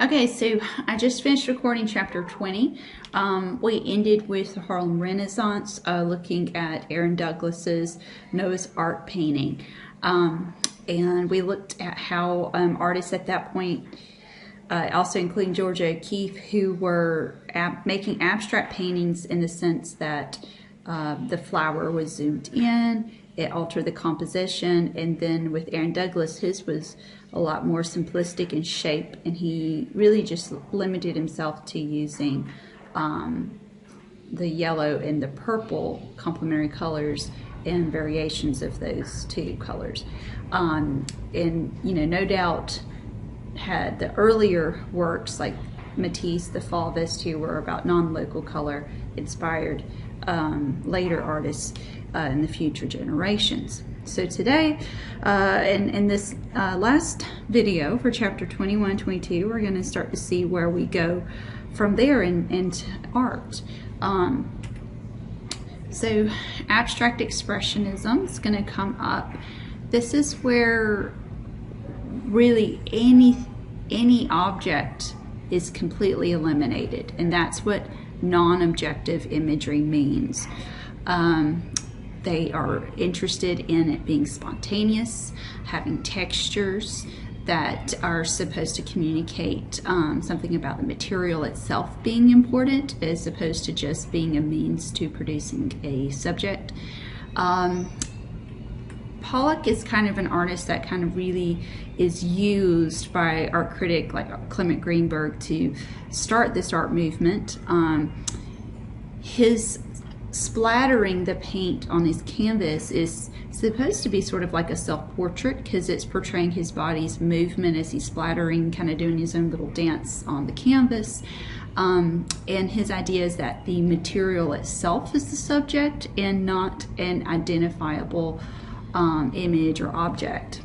Okay, so I just finished recording chapter 20. We ended with the Harlem Renaissance, looking at Aaron Douglas's Noah's Ark painting. And we looked at how artists at that point, also including Georgia O'Keeffe, who were making abstract paintings in the sense that the flower was zoomed in, it altered the composition, and then with Aaron Douglas, his was a lot more simplistic in shape, and he really just limited himself to using the yellow and the purple complementary colors and variations of those two colors. And you know, no doubt had the earlier works like Matisse, the Fauvist, who were about non-local color, inspired later artists in the future generations. So today, in this last video for chapter 21, 22, we're going to start to see where we go from there into art. So abstract expressionism is going to come up. This is where really any object is completely eliminated, and that's what non-objective imagery means. They are interested in it being spontaneous, having textures that are supposed to communicate something about the material itself being important, as opposed to just being a means to producing a subject. Pollock is kind of an artist that kind of really is used by art critic like Clement Greenberg to start this art movement. His splattering the paint on his canvas is supposed to be sort of like a self-portrait, because it's portraying his body's movement as he's splattering, kind of doing his own little dance on the canvas. And his idea is that the material itself is the subject and not an identifiable image or object.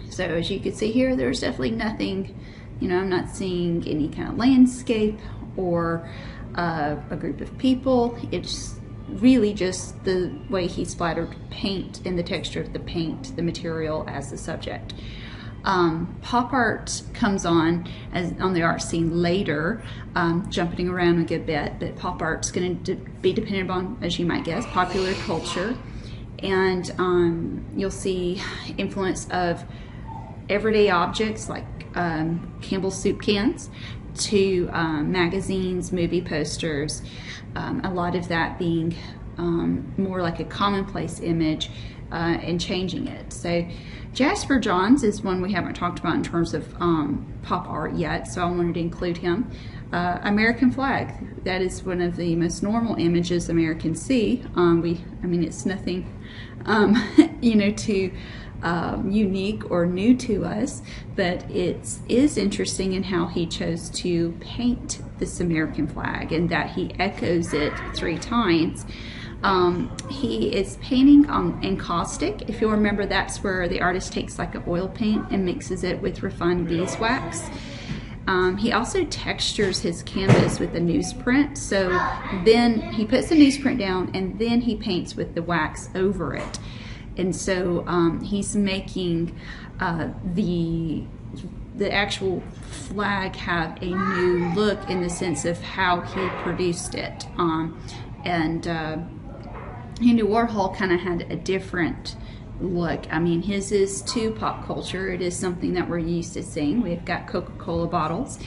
So as you can see here, there's definitely nothing, you know, I'm not seeing any kind of landscape or a group of people. It's really just the way he splattered paint and the texture of the paint, the material as the subject. Pop art comes on the art scene later, jumping around a good bit, but pop art's going to be dependent on, as you might guess, popular culture. And you'll see influence of everyday objects like Campbell's soup cans to magazines, movie posters, a lot of that being more like a commonplace image and changing it. So Jasper Johns is one we haven't talked about in terms of pop art yet, so I wanted to include him. American flag, that is one of the most normal images Americans see. I mean, it's nothing you know, too unique or new to us, but it is interesting in how he chose to paint this American flag and that he echoes it 3 times. He is painting encaustic. If you'll remember, that's where the artist takes like an oil paint and mixes it with refined beeswax. He also textures his canvas with a newsprint, so then he puts the newsprint down and then he paints with the wax over it. And so he's making the actual flag have a new look in the sense of how he produced it. And Andy Warhol kind of had a different look. I mean, his is too pop culture. It is something that we're used to seeing. We've got Coca-Cola bottles.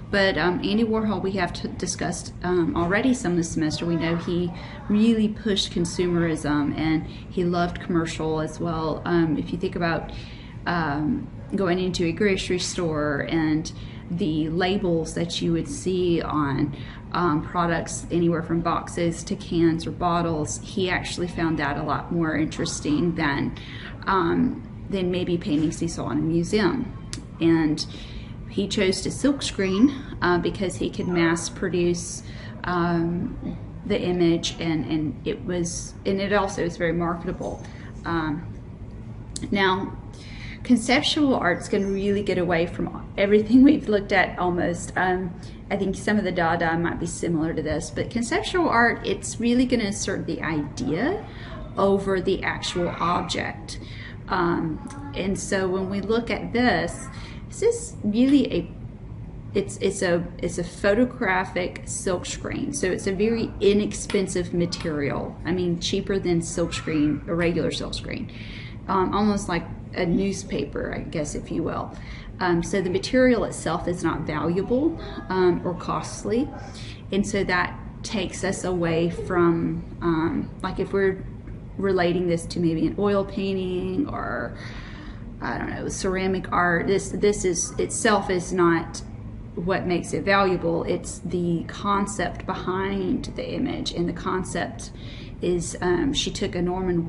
But Andy Warhol, we have discussed already some this semester. We know he really pushed consumerism and he loved commercial as well. If you think about going into a grocery store and the labels that you would see on products anywhere from boxes to cans or bottles, he actually found that a lot more interesting than maybe paintings he saw in a museum. And he chose to silkscreen because he could mass produce the image, and it also is very marketable. Now, conceptual art's going to really get away from everything we've looked at almost. I think some of the Dada might be similar to this, but conceptual art, it's really going to assert the idea over the actual object. And so when we look at this, this is really it's a photographic silk screen, so it's a very inexpensive material. I mean, cheaper than silk screen, a regular silk screen, almost like a newspaper, I guess, if you will. So the material itself is not valuable or costly, and so that takes us away from like if we're relating this to maybe an oil painting or I don't know, ceramic art. This is itself is not what makes it valuable. It's the concept behind the image, and the concept is she took a Norman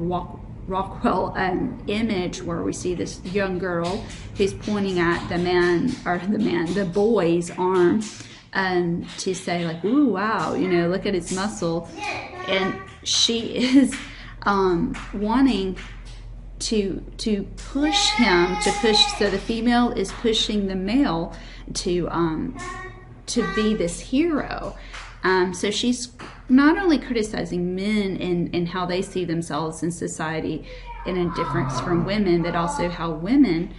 Rockwell image where we see this young girl who's pointing at the boy's arm to say like, ooh, wow, you know, look at his muscle. And she is wanting to push him, so the female is pushing the male to be this hero. So she's not only criticizing men and how they see themselves in society in a difference from women, but also how women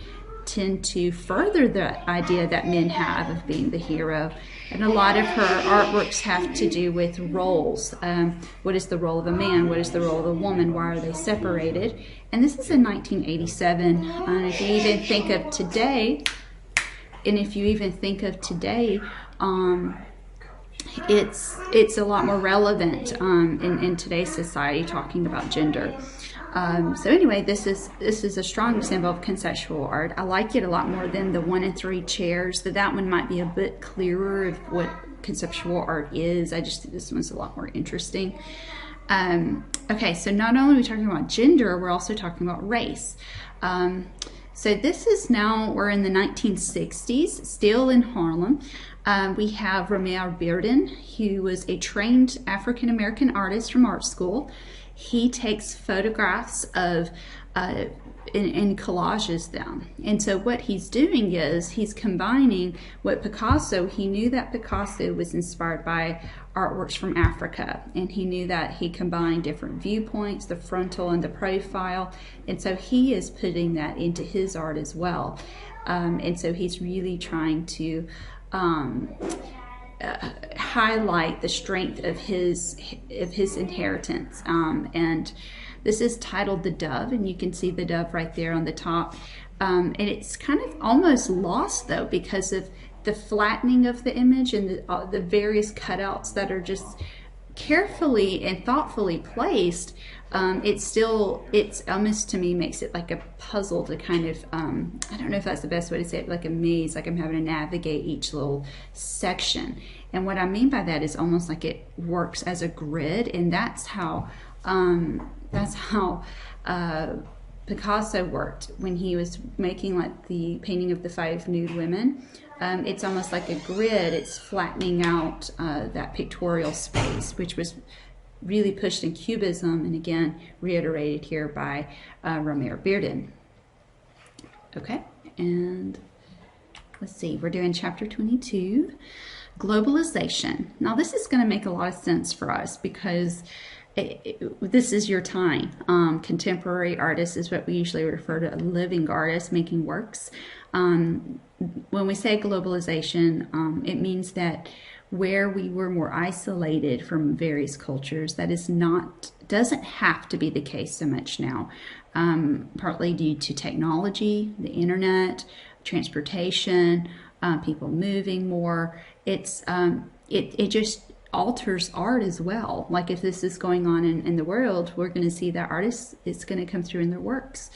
tend to further the idea that men have of being the hero. And a lot of her artworks have to do with roles. What is the role of a man? What is the role of a woman? Why are they separated? And this is in 1987. If you even think of today, it's a lot more relevant in today's society, talking about gender. So anyway, this is a strong example of conceptual art. I like it a lot more than the 1 and 3 chairs. That one might be a bit clearer of what conceptual art is. I just think this one's a lot more interesting. Okay, so not only are we talking about gender, we're also talking about race. So this is now, we're in the 1960s, still in Harlem. We have Romare Bearden, who was a trained African-American artist from art school. He takes photographs of and collages them. And so what he's doing is he's combining what Picasso, he knew that Picasso was inspired by artworks from Africa, and he knew that he combined different viewpoints, the frontal and the profile, and so he is putting that into his art as well. And so he's really trying to highlight the strength of his inheritance. And this is titled The Dove, and you can see the dove right there on the top. And it's kind of almost lost though because of the flattening of the image and the various cutouts that are just carefully and thoughtfully placed. It's almost, to me, makes it like a puzzle to kind of, I don't know if that's the best way to say it, like a maze, like I'm having to navigate each little section. And what I mean by that is almost like it works as a grid, and that's how Picasso worked when he was making like the painting of the 5 nude women. It's almost like a grid. It's flattening out that pictorial space, which was really pushed in Cubism, and again reiterated here by Romare Bearden. Okay, and let's see, we're doing chapter 22, globalization. Now this is going to make a lot of sense for us because this is your time. Contemporary artists is what we usually refer to, a living artist making works. When we say globalization, it means that where we were more isolated from various cultures, doesn't have to be the case so much now, partly due to technology, the internet, transportation, people moving more. It just alters art as well. Like if this is going on in the world, we're going to see that artists, it's going to come through in their works.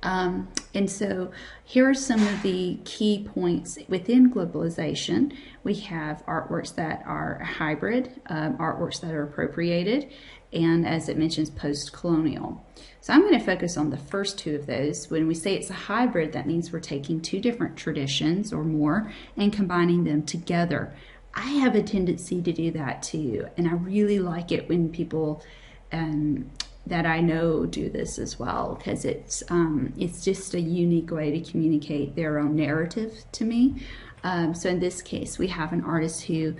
And so here are some of the key points within globalization. We have artworks that are hybrid, artworks that are appropriated, and as it mentions, post-colonial. So I'm going to focus on the first 2 of those. When we say it's a hybrid, that means we're taking 2 different traditions or more and combining them together. I have a tendency to do that too, and I really like it when people that I know do this as well, because it's just a unique way to communicate their own narrative to me. So in this case, we have an artist who,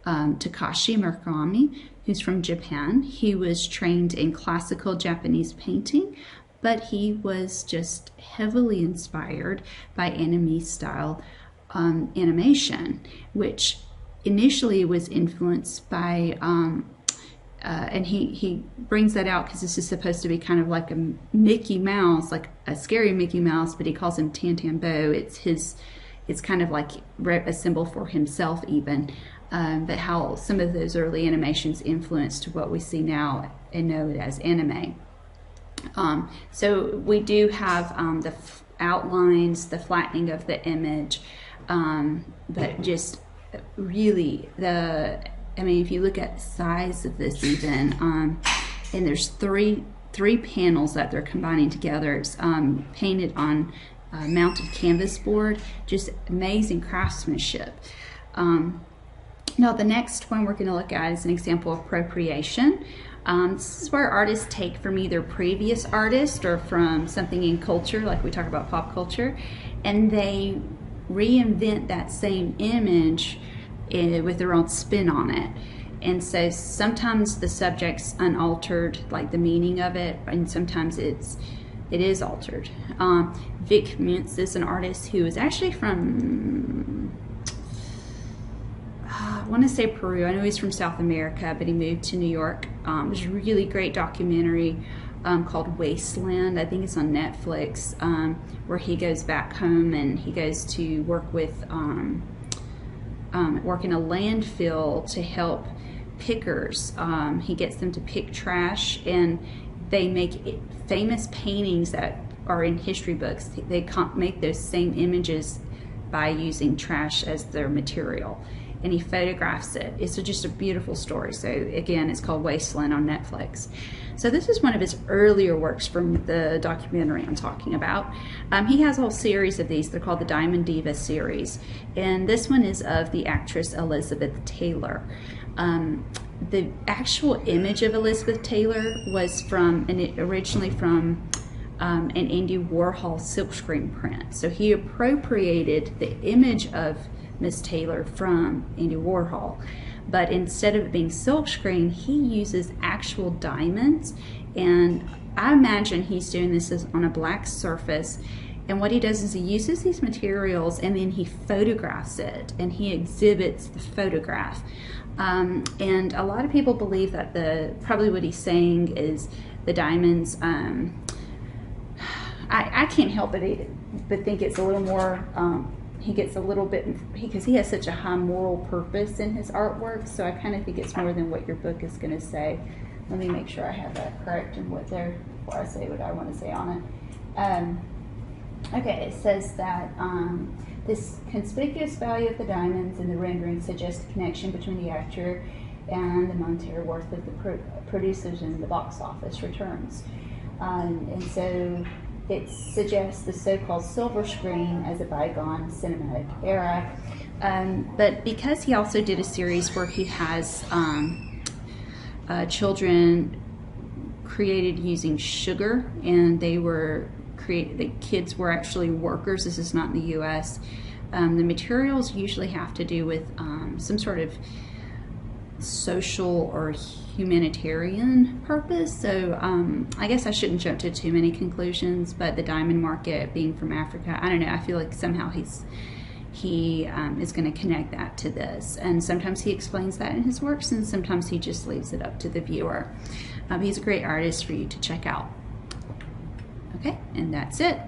Takashi Murakami, who's from Japan. He was trained in classical Japanese painting, but he was just heavily inspired by anime style animation, which initially was influenced by and he brings that out because this is supposed to be kind of like a Mickey Mouse, like a scary Mickey Mouse, but he calls him Tantambo. It's kind of like a symbol for himself even, but how some of those early animations influenced what we see now and know as anime. So we do have the outlines, the flattening of the image, but just really if you look at the size of this even, and there's three panels that they're combining together. It's painted on mounted canvas board, just amazing craftsmanship. Now the next one we're going to look at is an example of appropriation. This is where artists take from either previous artists or from something in culture, like we talk about pop culture, and they reinvent that same image with their own spin on it. And so sometimes the subject's unaltered, like the meaning of it, and sometimes it is altered. Vic Mintz is an artist who is actually from, I want to say Peru. I know he's from South America, but he moved to New York. There's a really great documentary called Wasteland. I think it's on Netflix, where he goes back home and he goes to work with work in a landfill to help pickers. He gets them to pick trash, and they make famous paintings that are in history books. They make those same images by using trash as their material, and he photographs it. It's just a beautiful story. So again, it's called Wasteland on Netflix. So this is one of his earlier works from the documentary I'm talking about. He has a whole series of these. They're called the Diamond Diva series, and this one is of the actress Elizabeth Taylor. The actual image of Elizabeth Taylor was originally from an Andy Warhol silkscreen print. So he appropriated the image of Miss Taylor from Andy Warhol, but instead of it being silkscreen, he uses actual diamonds, and I imagine he's doing this on a black surface. And what he does is he uses these materials and then he photographs it and he exhibits the photograph. And a lot of people believe that probably what he's saying is the diamonds, I can't help but think it's a little more, he gets a little bit, because he has such a high moral purpose in his artwork, so I kind of think it's more than what your book is going to say. Let me make sure I have that correct and before I say what I want to say on it. Okay, it says that this conspicuous value of the diamonds in the rendering suggests a connection between the actor and the monetary worth of the producers and the box office returns. And so it suggests the so-called silver screen as a bygone cinematic era. But because he also did a series where he has children created using sugar, and the kids were actually workers. This is not in the U.S. The materials usually have to do with some sort of social or humanitarian purpose. So I guess I shouldn't jump to too many conclusions, but the diamond market being from Africa, I don't know, I feel like somehow he is going to connect that to this. And sometimes he explains that in his works, and sometimes he just leaves it up to the viewer. He's a great artist for you to check out. Okay, and that's it.